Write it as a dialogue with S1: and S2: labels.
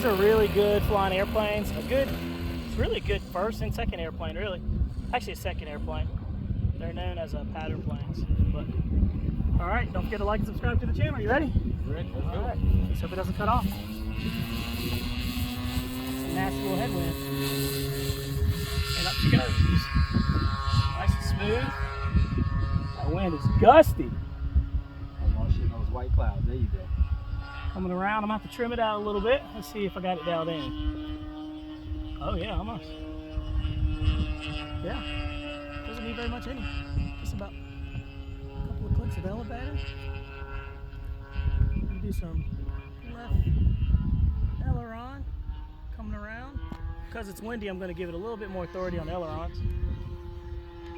S1: are really good flying airplanes. It's really a good first and second airplane, really. Actually, a second airplane. They're known as pattern planes. But all right, don't forget to like and subscribe to the channel. You ready?
S2: Ready? Let's go.
S1: All right. Let's hope it doesn't cut off. It's a nasty little headwind. And up she goes. Nice and smooth. That wind is gusty.
S2: Almost in those white clouds. There you go.
S1: Coming around, I'm going to have to trim it out a little bit. Let's see if I got it dialed in. Oh yeah, almost. Yeah, doesn't need very much in it. Just about a couple of clicks of elevator. Do some left aileron coming around. Because it's windy, I'm going to give it a little bit more authority on the ailerons.